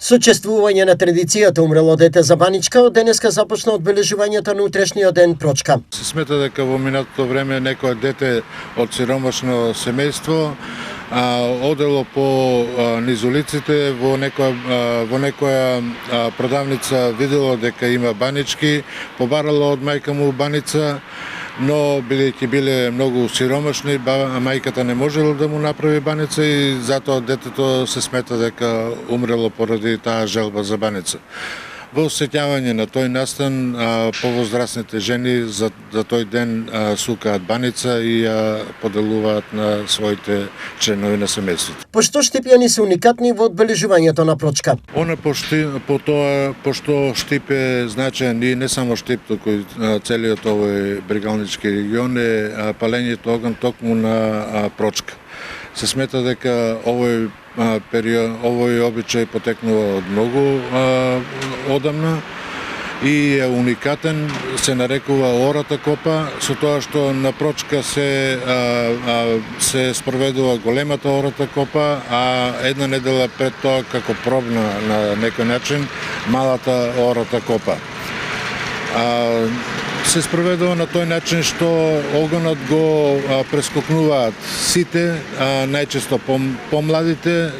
Сочествување на традицијата умрело дете за баничка, од денеска започна одбележувањето на утрешниот ден прочка. Се смета дека во минатото време некое дете од сиромашно семејство одело по низ улиците, во некоја продавница видело дека има банички, побарало од мајка му баница, но бидејќи биле многу сиромашни, мајката не можела да му направи баница и затоа детето се смета дека умрело поради таа желба за баница. Во сеќавање на тој настан, повозрастните жени за тој ден сукаат баница и ја поделуваат на своите членови на семејството. Пошто Штипјани се уникатни во одбележувањето на прочка? Она пошто Штип е значаен и не само Штип, туку и целиот овој брегалнички регион е палењето оган токму на прочка. Се смета дека овој обичај потекнува од многу одамна и е уникатен, се нарекува ората копа, со тоа што на прочка се спроведува големата ората копа, а една недела пред тоа како пробна на некој начин малата ората копа. Се спроведува на тој начин што огонот го прескокнуваат сите, најчесто помладите,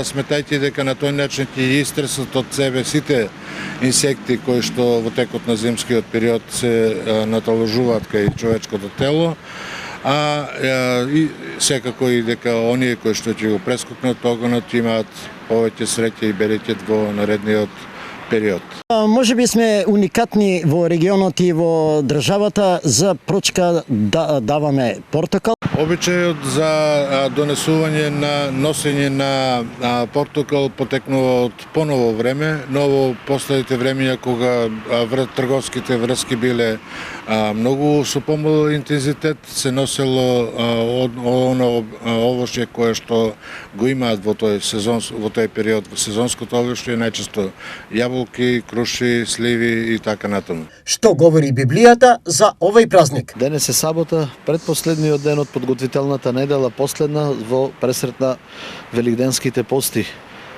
сметајќи дека на тој начин ќе истресат од себе сите инсекти кои што во текот на зимскиот период се наталожуваат кај човечкото тело, и секако и дека оние кои што ќе го прескокнат огонот имаат повеќе среќа и берекет во наредниот период. Може би сме уникатни во регионот и во државата за прочка да даваме портокал. Обичајот за донесување на носење на портокал потекнува од поново време, но во последните времења кога трговските врски биле многу со помал интензитет, се носело оно овошје кое што го имаат во тој период, во сезонското овошје, најчесто јаболки, круши, сливи и така натаму. Што говори Библијата за овој празник? Денес е сабота, предпоследниот ден од подготвителната недела, последна во пресрет на великденските пости.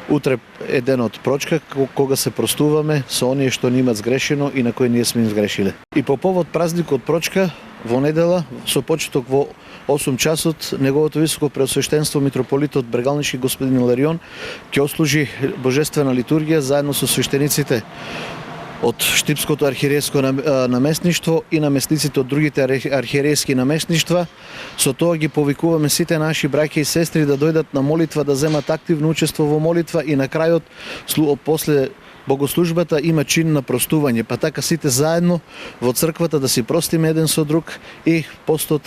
Утре е денот прочка, кога се простуваме со оние што ни имат сгрешено и на кои ние сме им сгрешиле. И по повод празникот прочка, во недела, со почеток во 8 часот, неговото високо преосвештенство митрополитот Брегалнички господин Иларион ќе ослужи божествена литургија заедно со свештениците од Штипското архиерейско наместништво и наместниците од другите архиерейски наместништва. Со тоа ги повикуваме сите наши браќа и сестри да дојдат на молитва, да земат активно учество во молитва и на крајот, после богослужбата, има чин на простување, па така сите заедно во црквата да си простиме еден со друг и постот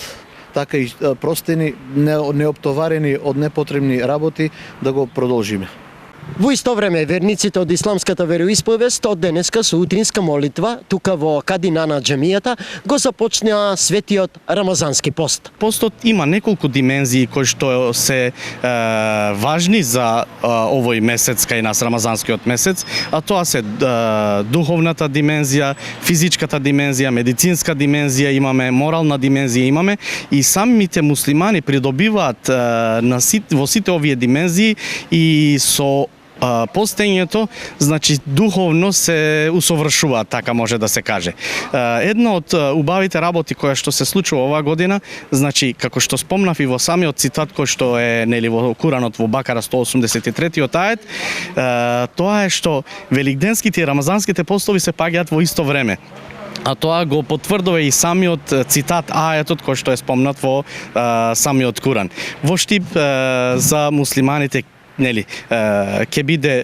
така и простени, неоптоварени од непотребни работи, да го продолжиме. Во исто време, верниците од исламската вероисповест од денеска со утринска молитва, тука во Кадина на џемијата, го започнаа светиот Рамазански пост. Постот има неколку димензии кои што се важни за овој месец кај нас, Рамазанскиот месец, а тоа се духовната димензија, физичката димензија, медицинска димензија имаме, морална димензија имаме и самите муслимани придобиваат во сите овие димензии и со постењето, значи духовно се усовршуваат, така може да се каже. Една од убавите работи која што се случува оваа година, значи како што спомнав и во самиот цитат кој што е нели во Куранот во Бакара 183-тиот ајет, тоа е што великденските и рамазанските постови се паѓаат во исто време. А тоа го потврдува и самиот цитат ајетот кој што е спомнат во самиот Куран. Во Штип за муслиманите нели ќе биде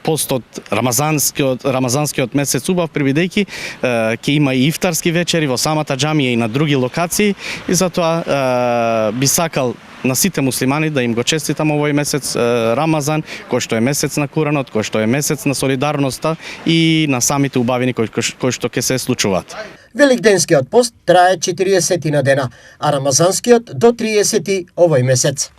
постот рамазанскиот месец убав, бидејќи ќе има и ифтарски вечери во самата џамија и на други локации и затоа би сакал на сите муслимани да им го честитам овој месец Рамазан, кој што е месец на Куранот, кој што е месец на солидарноста и на самите убавини кои што ќе се случуваат. Великденскиот пост трае 40 дена, а рамазанскиот до 30 овој месец.